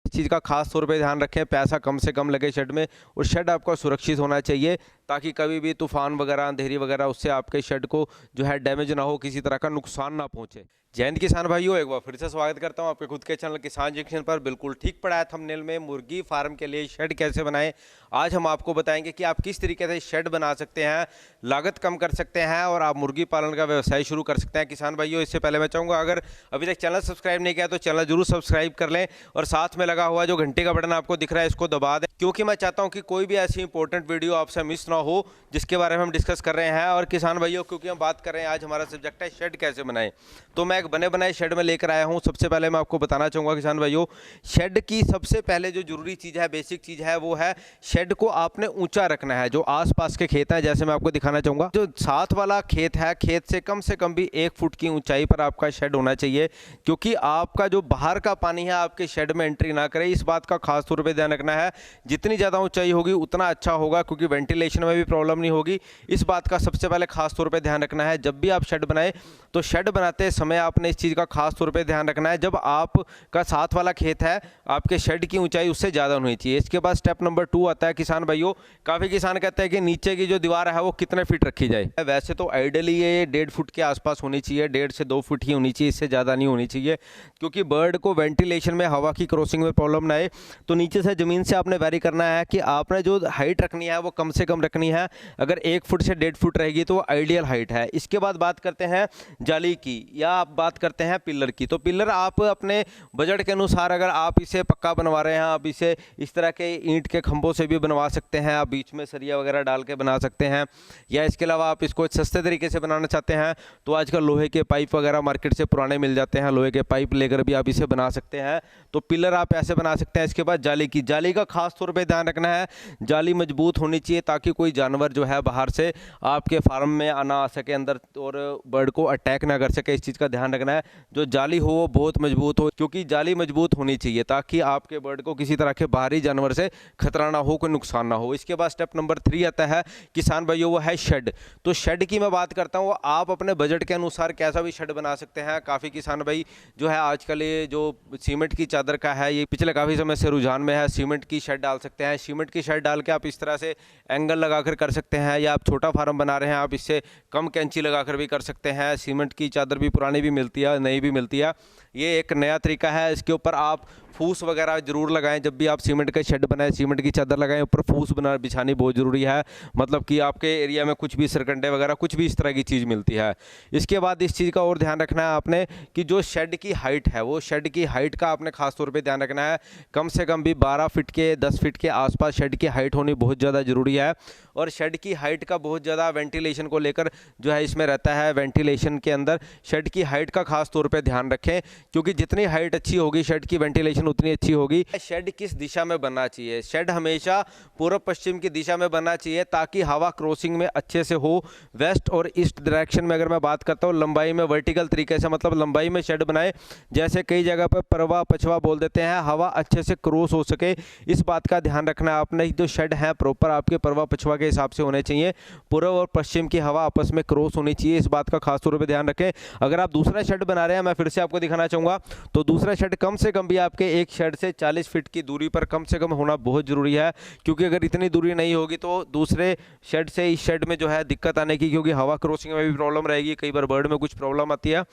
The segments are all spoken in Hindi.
चीज़ का खास तौर पे ध्यान रखें, पैसा कम से कम लगे शेड में, और शेड आपका सुरक्षित होना चाहिए ताकि कभी भी तूफान वगैरह, अंधेरी वगैरह उससे आपके शेड को जो है डैमेज ना हो, किसी तरह का नुकसान ना पहुंचे। जय हिंद किसान भाइयों, एक बार फिर से स्वागत करता हूं आपके खुद के चैनल किसान जंक्शन पर। बिल्कुल ठीक पड़ा है थंबनेल में, मुर्गी फार्म के लिए शेड कैसे बनाएं। आज हम आपको बताएंगे कि आप किस तरीके से शेड बना सकते हैं, लागत कम कर सकते हैं और आप मुर्गी पालन का व्यवसाय शुरू कर सकते हैं। किसान भाइयों, इससे पहले मैं चाहूँगा अगर अभी तक चैनल सब्सक्राइब नहीं किया तो चैनल जरूर सब्सक्राइब कर लें और साथ में लगा हुआ जो घंटे का बटन आपको दिख रहा है इसको दबा दें, क्योंकि मैं चाहता हूं कि कोई भी ऐसी इंपॉर्टेंट वीडियो आपसे मिस ना हो जिसके बारे में हम डिस्कस कर रहे हैं। और किसान भाइयों, क्योंकि हम बात कर रहे हैं, आज हमारा सब्जेक्ट है शेड कैसे बनाएं, तो मैं एक बने बनाए शेड में लेकर आया हूं। सबसे पहले मैं आपको बताना चाहूँगा किसान भाइयों, शेड की सबसे पहले जो जरूरी चीज़ है, बेसिक चीज़ है, वो है शेड को आपने ऊंचा रखना है। जो आसपास के खेत हैं, जैसे मैं आपको दिखाना चाहूँगा, जो साथ वाला खेत है, खेत से कम भी 1 फुट की ऊंचाई पर आपका शेड होना चाहिए, क्योंकि आपका जो बाहर का पानी है आपके शेड में एंट्री ना करे। इस बात का खास तौर पर ध्यान रखना है। जितनी ज़्यादा ऊंचाई होगी उतना अच्छा होगा, क्योंकि वेंटिलेशन में भी प्रॉब्लम नहीं होगी। इस बात का सबसे पहले खास तौर पे ध्यान रखना है। जब भी आप शेड बनाए तो शेड बनाते समय आपने इस चीज़ का खास तौर पे ध्यान रखना है, जब आपका साथ वाला खेत है आपके शेड की ऊंचाई उससे ज़्यादा होनी चाहिए। इसके बाद स्टेप नंबर 2 आता है किसान भाइयों। काफ़ी किसान कहते हैं कि नीचे की जो दीवार है वो कितने फीट रखी जाए। वैसे तो आइडियली ये 1.5 फुट के आसपास होनी चाहिए, 1.5 से 2 फुट ही होनी चाहिए, इससे ज़्यादा नहीं होनी चाहिए, क्योंकि बर्ड को वेंटिलेशन में, हवा की क्रॉसिंग में प्रॉब्लम ना आए। तो नीचे से ज़मीन से आपने वेरी करना है कि आपने जो हाइट रखनी है वो कम से कम रखनी है। अगर 1 फुट से 1.5 फुट रहेगी तो वो आइडियल हाइट है। इसके बाद बात करते हैं जाली की, या आप बात करते हैं पिलर की। तो पिलर आप अपने बजट के अनुसार, अगर आप इसे पक्का बनवा रहे हैं, आप इसे इस तरह के ईंट के खंभों से भी बनवा सकते हैं, आप बीच में सरिया वगैरह डाल के बना सकते हैं, या इसके अलावा आप इसको सस्ते तरीके से बनाना चाहते हैं तो आजकल लोहे के पाइप वगैरह मार्केट से पुराने मिल जाते हैं, लोहे के पाइप लेकर भी आप इसे बना सकते हैं। तो पिलर आप ऐसे बना सकते हैं। इसके बाद जाली का खास तौर पे ध्यान रखना है, जाली मजबूत होनी चाहिए ताकि कोई जानवर जो है बाहर से आपके फार्म में आना आ सके अंदर और बर्ड को अटैक ना कर सके। इस चीज़ का ध्यान रखना है। जो जाली हो वो बहुत मजबूत हो, क्योंकि जाली मजबूत होनी चाहिए ताकि आपके बर्ड को किसी तरह के बाहरी जानवर से खतरा ना हो, कोई नुकसान ना हो। इसके बाद स्टेप नंबर 3 आता है किसान भाइयों, वो है शेड। तो शेड की मैं बात करता हूँ, आप अपने बजट के अनुसार कैसा भी शेड बना सकते हैं। काफ़ी किसान भाई जो है आजकल ये जो सीमेंट की चादर का है, ये पिछले काफ़ी समय से रुझान में है, सीमेंट की शेड डाल सकते हैं। सीमेंट की शेड डाल के आप इस तरह से एंगल लगाकर कर सकते हैं, या आप छोटा फार्म बना रहे हैं आप इससे कम कैंची लगाकर भी कर सकते हैं। सीमेंट की चादर भी पुरानी भी मिलती है, नई भी मिलती है, ये एक नया तरीका है। इसके ऊपर आप फूस वगैरह जरूर लगाएं। जब भी आप सीमेंट का शेड बनाएं, सीमेंट की चादर लगाएं, ऊपर फूस बिछानी बहुत ज़रूरी है, मतलब कि आपके एरिया में कुछ भी सरकंडे वगैरह कुछ भी इस तरह की चीज़ मिलती है। इसके बाद इस चीज़ का और ध्यान रखना है आपने कि जो शेड की हाइट है, वो शेड की हाइट का आपने खास तौर पर ध्यान रखना है। कम से कम भी 12 फीट के 10 फीट के आसपास शेड की हाइट होनी बहुत ज़्यादा ज़रूरी है। और शेड की हाइट का बहुत ज़्यादा वेंटिलेशन को लेकर जो है इसमें रहता है। वेंटिलेशन के अंदर शेड की हाइट का खास तौर पे ध्यान रखें, क्योंकि जितनी हाइट अच्छी होगी शेड की, वेंटिलेशन उतनी अच्छी होगी। शेड किस दिशा में बनना चाहिए? शेड हमेशा पूर्व पश्चिम की दिशा में बनना चाहिए ताकि हवा क्रॉसिंग में अच्छे से हो। वेस्ट और ईस्ट डायरेक्शन में अगर मैं बात करता हूँ, लंबाई में वर्टिकल तरीके से, मतलब लंबाई में शेड बनाए, जैसे कई जगह पर परवा पछवा बोल देते हैं, हवा अच्छे से क्रॉस हो सके। इस बात का ध्यान रखना है आपने। जो शेड है प्रॉपर आपके परवा पछवा के हिसाब से होने चाहिए, पूर्व और पश्चिम की हवा आपस में क्रॉस होनी चाहिए। इस बात का खास तौर पे ध्यान रखें। अगर आप दूसरा शेड बना रहे हैं, मैं फिर से आपको दिखाना चाहूँगा, तो दूसरा शेड कम से कम भी आपके एक शेड से 40 फीट की दूरी पर कम से कम होना बहुत ज़रूरी है, क्योंकि अगर इतनी दूरी नहीं होगी तो दूसरे शेड से इस शेड में जो है दिक्कत आने की, क्योंकि हवा क्रॉसिंग में भी प्रॉब्लम रहेगी, कई बार बर्ड में कुछ प्रॉब्लम आती है,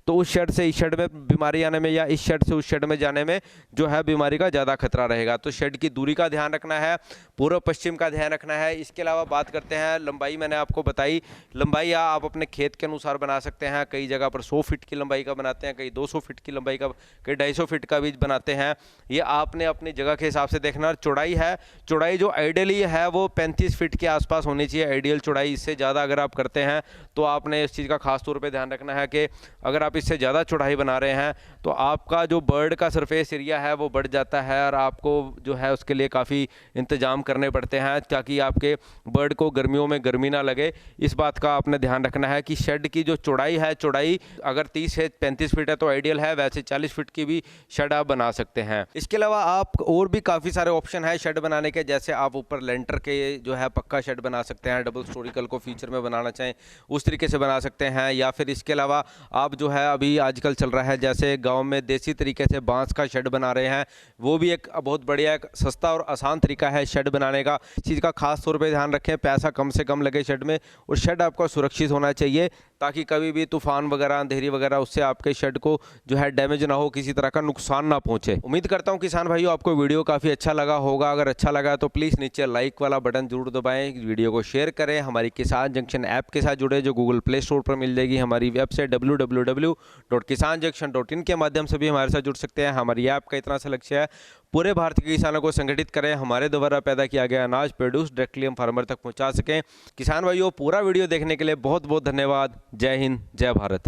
तो उस शेड से इस शेड में बीमारी आने में या इस शेड से उस शेड में जाने में जो है बीमारी का ज़्यादा खतरा रहेगा। तो शेड की दूरी का ध्यान रखना है, पूर्व पश्चिम का ध्यान रखना है। इसके अलावा बात करते हैं लंबाई, मैंने आपको बताई लंबाई आप अपने खेत के अनुसार बना सकते हैं। कई जगह पर 100 फीट की लंबाई का बनाते हैं, कई 200 फीट की लंबाई का, कई 250 फीट का भी बनाते हैं। ये आपने अपनी जगह के हिसाब से देखना। चौड़ाई है, चौड़ाई जो आइडियली है वो 35 फीट के आसपास होनी चाहिए आइडियल चौड़ाई। इससे ज़्यादा अगर आप करते हैं तो आपने इस चीज़ का खास तौर पर ध्यान रखना है कि अगर आप इससे ज़्यादा चौड़ाई बना रहे हैं तो आपका जो बर्ड का सरफेस एरिया है वो बढ़ जाता है और आपको जो है उसके लिए काफ़ी इंतज़ाम करने पड़ते हैं ताकि आपके बर्ड को गर्मियों में गर्मी ना लगे। इस बात का आपने ध्यान रखना है कि शेड की जो चौड़ाई है, चौड़ाई अगर 30 से 35 फीट है तो आइडियल है, वैसे 40 फीट की भी शेड आप बना सकते हैं। इसके अलावा आप और भी काफ़ी सारे ऑप्शन है शेड बनाने के, जैसे आप ऊपर लेंटर के जो है पक्का शेड बना सकते हैं, डबल स्टोरिकल को फीचर में बनाना चाहें उस तरीके से बना सकते हैं। या फिर इसके अलावा आप जो है अभी आजकल चल रहा है जैसे गांव में देसी तरीके से बांस का शेड बना रहे हैं, वो भी एक बहुत बढ़िया एक सस्ता और आसान तरीका है शेड बनाने का। इस चीज़ का खास तौर पे ध्यान रखें, पैसा कम से कम लगे शेड में, और शेड आपका सुरक्षित होना चाहिए ताकि कभी भी तूफान वगैरह, अंधेरी वगैरह उससे आपके शेड को जो है डैमेज ना हो, किसी तरह का नुकसान ना पहुंचे। उम्मीद करता हूं किसान भाइयों आपको वीडियो काफ़ी अच्छा लगा होगा। अगर अच्छा लगा तो प्लीज़ नीचे लाइक वाला बटन जरूर दबाएं, वीडियो को शेयर करें, हमारी किसान जंक्शन ऐप के साथ जुड़े जो गूगल प्ले स्टोर पर मिल जाएगी। हमारी वेबसाइट www.kisanjunction.in के माध्यम से भी हमारे साथ जुड़ सकते हैं। हमारी ऐप का इतना सा लक्ष्य है पूरे भारत के किसानों को संगठित करें, हमारे द्वारा पैदा किया गया अनाज प्रोड्यूस डायरेक्टली हम फार्मर तक पहुंचा सकें। किसान भाइयों पूरा वीडियो देखने के लिए बहुत बहुत धन्यवाद। जय हिंद, जय भारत।